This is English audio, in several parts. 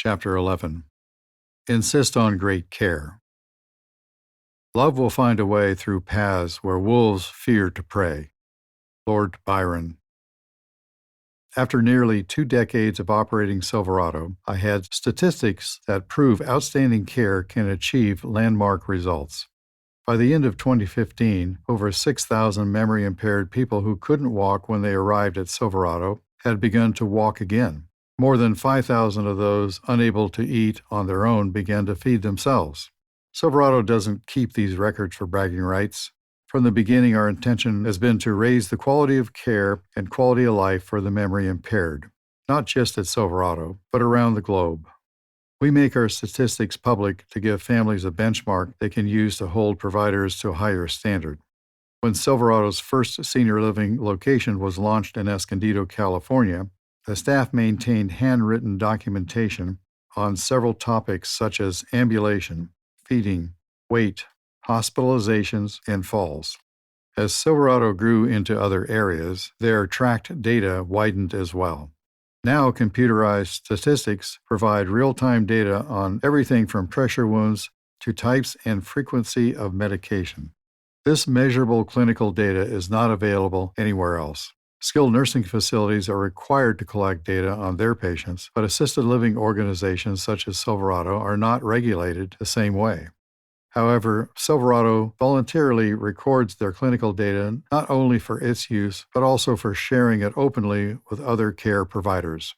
Chapter 11. Insist on great care. Love will find a way through paths where wolves fear to prey. Lord Byron. After nearly 2 decades of operating Silverado, I had statistics that prove outstanding care can achieve landmark results. By the end of 2015, over 6,000 memory-impaired people who couldn't walk when they arrived at Silverado had begun to walk again. More than 5,000 of those unable to eat on their own began to feed themselves. Silverado doesn't keep these records for bragging rights. From the beginning, our intention has been to raise the quality of care and quality of life for the memory impaired, not just at Silverado, but around the globe. We make our statistics public to give families a benchmark they can use to hold providers to a higher standard. When Silverado's first senior living location was launched in Escondido, California, the staff maintained handwritten documentation on several topics such as ambulation, feeding, weight, hospitalizations, and falls. As Silverado grew into other areas, their tracked data widened as well. Now, computerized statistics provide real-time data on everything from pressure wounds to types and frequency of medication. This measurable clinical data is not available anywhere else. Skilled nursing facilities are required to collect data on their patients, but assisted living organizations such as Silverado are not regulated the same way. However, Silverado voluntarily records their clinical data not only for its use, but also for sharing it openly with other care providers.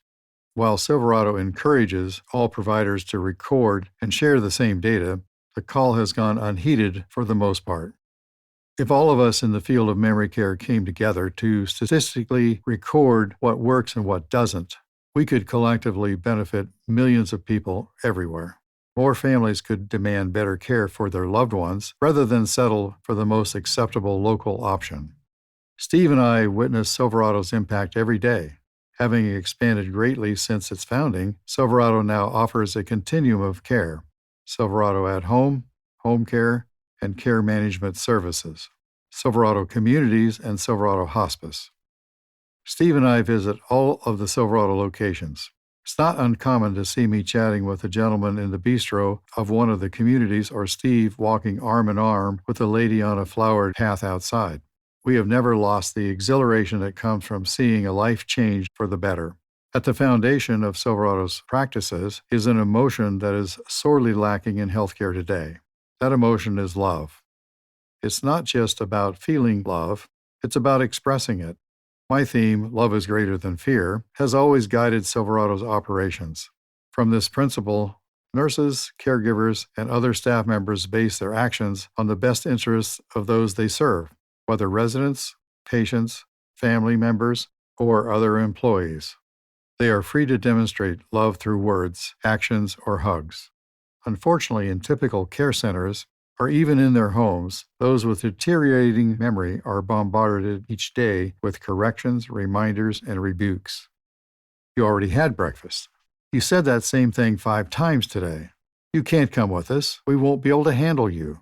While Silverado encourages all providers to record and share the same data, the call has gone unheeded for the most part. If all of us in the field of memory care came together to statistically record what works and what doesn't, we could collectively benefit millions of people everywhere. More families could demand better care for their loved ones rather than settle for the most acceptable local option. Steve and I witness Silverado's impact every day. Having expanded greatly since its founding, Silverado now offers a continuum of care: Silverado at Home, home care, and care management services, Silverado Communities, and Silverado Hospice. Steve and I visit all of the Silverado locations. It's not uncommon to see me chatting with a gentleman in the bistro of one of the communities or Steve walking arm in arm with a lady on a flowered path outside. We have never lost the exhilaration that comes from seeing a life change for the better. At the foundation of Silverado's practices is an emotion that is sorely lacking in healthcare today. That emotion is love. It's not just about feeling love, it's about expressing it. My theme, Love is Greater Than Fear, has always guided Silverado's operations. From this principle, nurses, caregivers, and other staff members base their actions on the best interests of those they serve, whether residents, patients, family members, or other employees. They are free to demonstrate love through words, actions, or hugs. Unfortunately, in typical care centers, or even in their homes, those with deteriorating memory are bombarded each day with corrections, reminders, and rebukes. You already had breakfast. You said that same thing 5 times today. You can't come with us. We won't be able to handle you.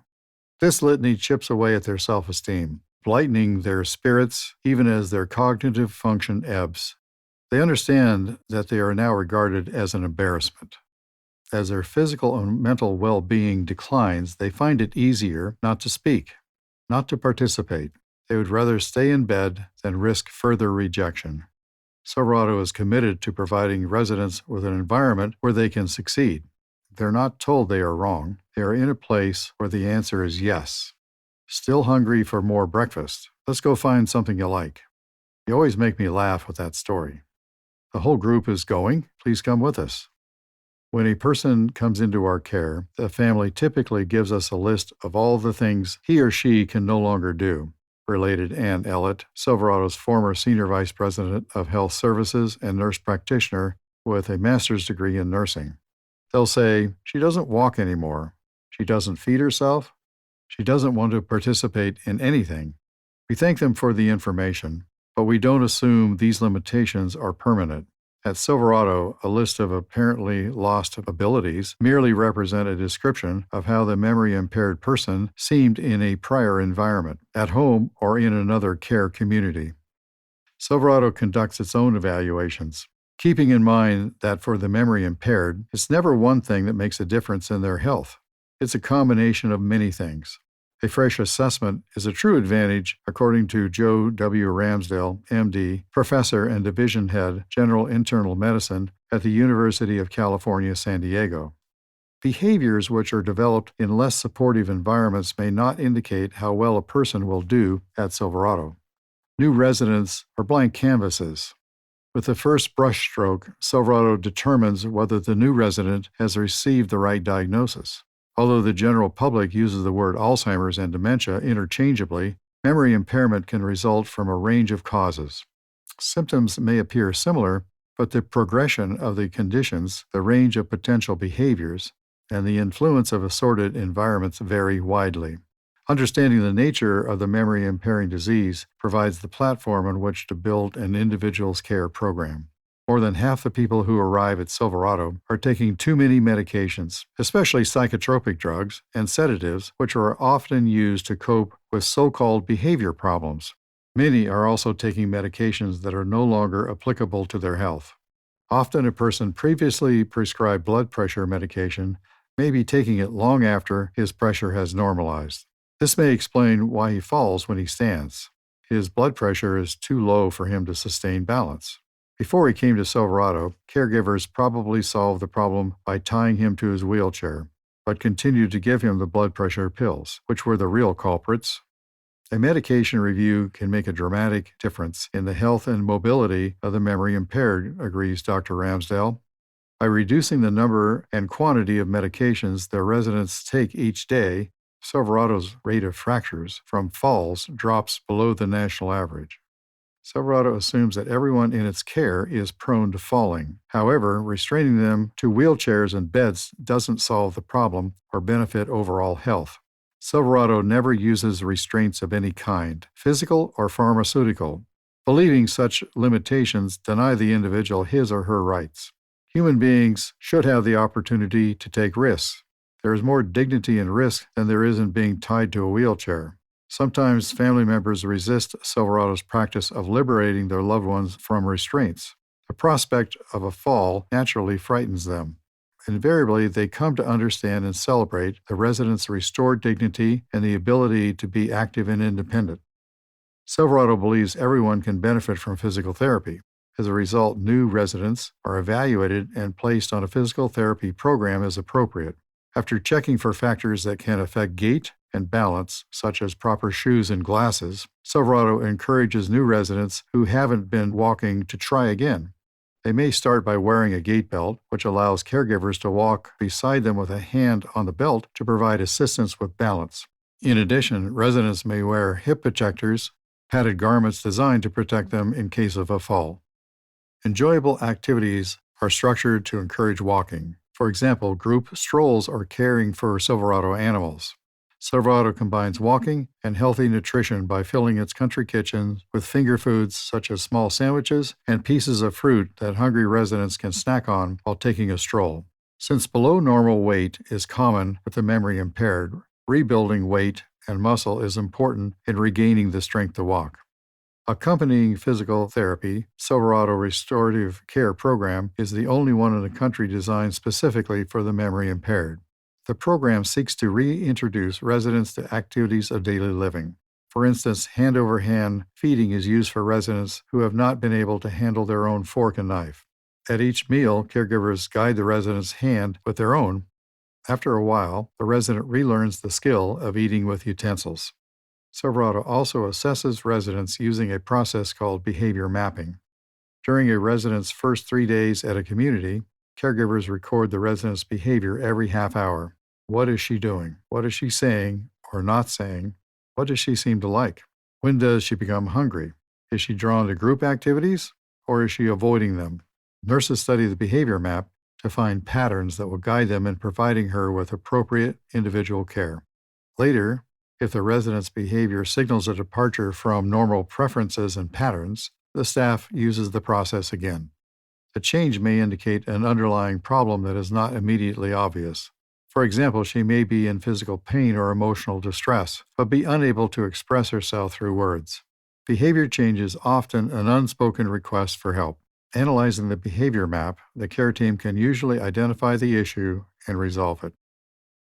This litany chips away at their self-esteem, lightening their spirits even as their cognitive function ebbs. They understand that they are now regarded as an embarrassment. As their physical and mental well-being declines, they find it easier not to speak, not to participate. They would rather stay in bed than risk further rejection. Silverado is committed to providing residents with an environment where they can succeed. They're not told they are wrong. They are in a place where the answer is yes. Still hungry for more breakfast? Let's go find something you like. You always make me laugh with that story. The whole group is going. Please come with us. When a person comes into our care, the family typically gives us a list of all the things he or she can no longer do, related Ann Ellett, Silverado's former Senior Vice President of Health Services and nurse practitioner with a master's degree in nursing. They'll say, she doesn't walk anymore. She doesn't feed herself. She doesn't want to participate in anything. We thank them for the information, but we don't assume these limitations are permanent. At Silverado, a list of apparently lost abilities merely represent a description of how the memory-impaired person seemed in a prior environment, at home or in another care community. Silverado conducts its own evaluations. keeping in mind that for the memory impaired, it's never one thing that makes a difference in their health. It's a combination of many things. A fresh assessment is a true advantage, according to Joe W. Ramsdale, MD, professor and division head, General Internal Medicine at the University of California, San Diego. Behaviors which are developed in less supportive environments may not indicate how well a person will do at Silverado. New residents are blank canvases. With the first brushstroke, Silverado determines whether the new resident has received the right diagnosis. Although the general public uses the word Alzheimer's and dementia interchangeably, memory impairment can result from a range of causes. Symptoms may appear similar, but the progression of the conditions, the range of potential behaviors, and the influence of assorted environments vary widely. Understanding the nature of the memory impairing disease provides the platform on which to build an individual's care program. More than half the people who arrive at Silverado are taking too many medications, especially psychotropic drugs and sedatives, which are often used to cope with so-called behavior problems. Many are also taking medications that are no longer applicable to their health. Often a person previously prescribed blood pressure medication may be taking it long after his pressure has normalized. This may explain why he falls when he stands. His blood pressure is too low for him to sustain balance. Before he came to Silverado, caregivers probably solved the problem by tying him to his wheelchair, but continued to give him the blood pressure pills, which were the real culprits. A medication review can make a dramatic difference in the health and mobility of the memory impaired, agrees Dr. Ramsdale. By reducing the number and quantity of medications their residents take each day, Silverado's rate of fractures from falls drops below the national average. Silverado assumes that everyone in its care is prone to falling. However, restraining them to wheelchairs and beds doesn't solve the problem or benefit overall health. Silverado never uses restraints of any kind, physical or pharmaceutical. Believing such limitations deny the individual his or her rights. Human beings should have the opportunity to take risks. There is more dignity in risk than there is in being tied to a wheelchair. Sometimes family members resist Silverado's practice of liberating their loved ones from restraints. The prospect of a fall naturally frightens them. Invariably, they come to understand and celebrate the residents' restored dignity and the ability to be active and independent. Silverado believes everyone can benefit from physical therapy. As a result, new residents are evaluated and placed on a physical therapy program as appropriate. After checking for factors that can affect gait and balance, such as proper shoes and glasses, Silverado encourages new residents who haven't been walking to try again. They may start by wearing a gait belt, which allows caregivers to walk beside them with a hand on the belt to provide assistance with balance. In addition, residents may wear hip protectors, padded garments designed to protect them in case of a fall. Enjoyable activities are structured to encourage walking. For example, group strolls or caring for Silverado animals. Silverado combines walking and healthy nutrition by filling its country kitchen with finger foods such as small sandwiches and pieces of fruit that hungry residents can snack on while taking a stroll. Since below normal weight is common with the memory impaired, rebuilding weight and muscle is important in regaining the strength to walk. Accompanying physical therapy, Silverado Restorative Care Program is the only one in the country designed specifically for the memory impaired. The program seeks to reintroduce residents to activities of daily living. For instance, hand-over-hand feeding is used for residents who have not been able to handle their own fork and knife. At each meal, caregivers guide the resident's hand with their own. After a while, the resident relearns the skill of eating with utensils. Silverado also assesses residents using a process called behavior mapping. During a resident's first 3 days at a community, caregivers record the resident's behavior every half hour. What is she doing? What is she saying or not saying? What does she seem to like? When does she become hungry? Is she drawn to group activities or is she avoiding them? Nurses study the behavior map to find patterns that will guide them in providing her with appropriate individual care. Later, if the resident's behavior signals a departure from normal preferences and patterns, the staff uses the process again. The change may indicate an underlying problem that is not immediately obvious. For example, she may be in physical pain or emotional distress, but be unable to express herself through words. Behavior change is often an unspoken request for help. Analyzing the behavior map, the care team can usually identify the issue and resolve it.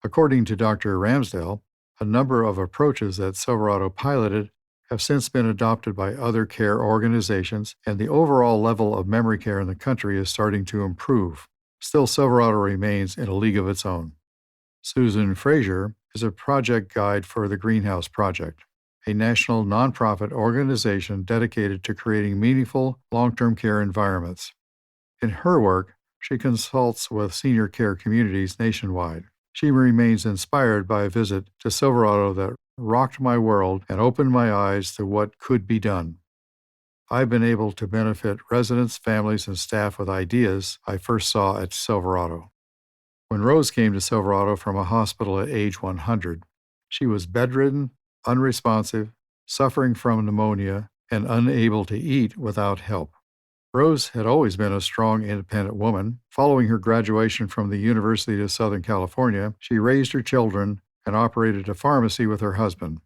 According to Dr. Ramsdale, a number of approaches that Silverado piloted have since been adopted by other care organizations, and the overall level of memory care in the country is starting to improve. Still, Silverado remains in a league of its own. Susan Frazier is a project guide for the Greenhouse Project, a national nonprofit organization dedicated to creating meaningful long-term care environments. In her work, she consults with senior care communities nationwide. She remains inspired by a visit to Silverado that rocked my world and opened my eyes to what could be done. I've been able to benefit residents, families, and staff with ideas I first saw at Silverado. When Rose came to Silverado from a hospital at age 100, she was bedridden, unresponsive, suffering from pneumonia, and unable to eat without help. Rose had always been a strong, independent woman. Following her graduation from the University of Southern California, she raised her children and operated a pharmacy with her husband.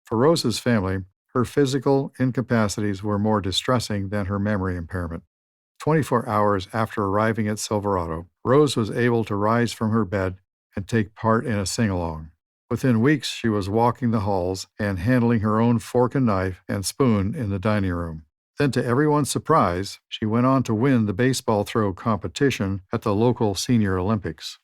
For Rose's family, her physical incapacities were more distressing than her memory impairment. 24 hours after arriving at Silverado, Rose was able to rise from her bed and take part in a sing-along. Within weeks, she was walking the halls and handling her own fork and knife and spoon in the dining room. Then, to everyone's surprise, she went on to win the baseball throw competition at the local Senior Olympics.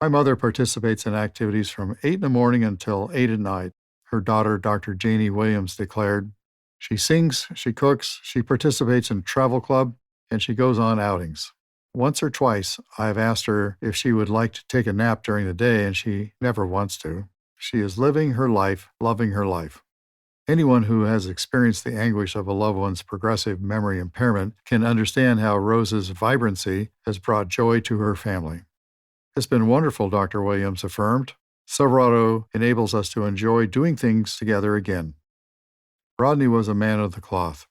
My mother participates in activities from 8 in the morning until 8 at night, her daughter, Dr. Janie Williams, declared. She sings, she cooks, she participates in travel club, and she goes on outings. Once or twice, I've asked her if she would like to take a nap during the day, and she never wants to. She is living her life, loving her life. Anyone who has experienced the anguish of a loved one's progressive memory impairment can understand how Rose's vibrancy has brought joy to her family. It's been wonderful, Dr. Williams affirmed. Silverado enables us to enjoy doing things together again. Rodney was a man of the cloth.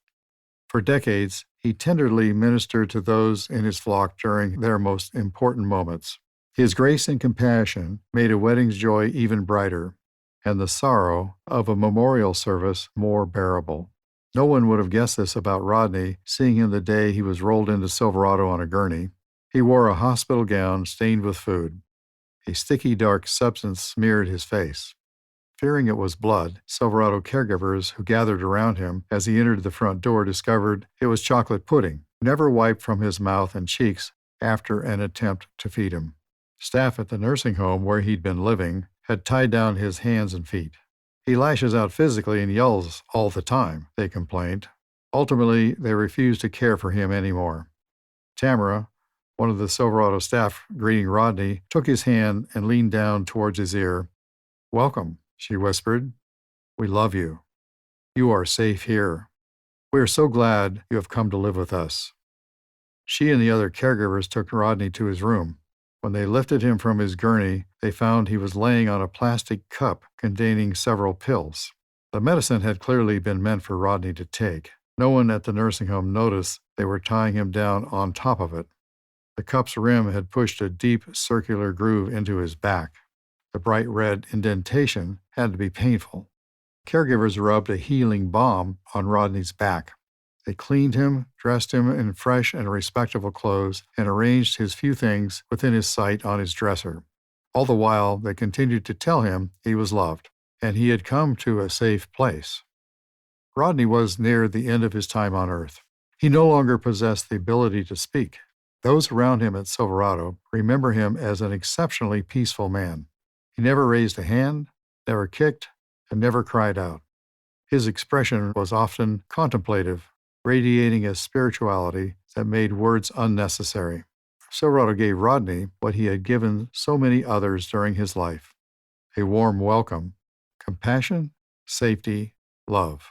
For decades, he tenderly ministered to those in his flock during their most important moments. His grace and compassion made a wedding's joy even brighter, and the sorrow of a memorial service more bearable. No one would have guessed this about Rodney, seeing him the day he was rolled into Silverado on a gurney. He wore a hospital gown stained with food. A sticky, dark substance smeared his face. Fearing it was blood, Silverado caregivers who gathered around him as he entered the front door discovered it was chocolate pudding, never wiped from his mouth and cheeks after an attempt to feed him. Staff at the nursing home where he'd been living had tied down his hands and feet. He lashes out physically and yells all the time, they complained. Ultimately, they refused to care for him anymore. Tamara, one of the Silverado staff greeting Rodney, took his hand and leaned down towards his ear. "Welcome," she whispered. "We love you. You are safe here. We are so glad you have come to live with us." She and the other caregivers took Rodney to his room. When they lifted him from his gurney, they found he was laying on a plastic cup containing several pills. The medicine had clearly been meant for Rodney to take. No one at the nursing home noticed they were tying him down on top of it. The cup's rim had pushed a deep circular groove into his back. The bright red indentation had to be painful. Caregivers rubbed a healing balm on Rodney's back. They cleaned him, dressed him in fresh and respectable clothes, and arranged his few things within his sight on his dresser. All the while, they continued to tell him he was loved, and he had come to a safe place. Rodney was near the end of his time on Earth. He no longer possessed the ability to speak. Those around him at Silverado remember him as an exceptionally peaceful man. He never raised a hand, never kicked, and never cried out. His expression was often contemplative, radiating a spirituality that made words unnecessary. Silverado gave Rodney what he had given so many others during his life: a warm welcome, compassion, safety, love.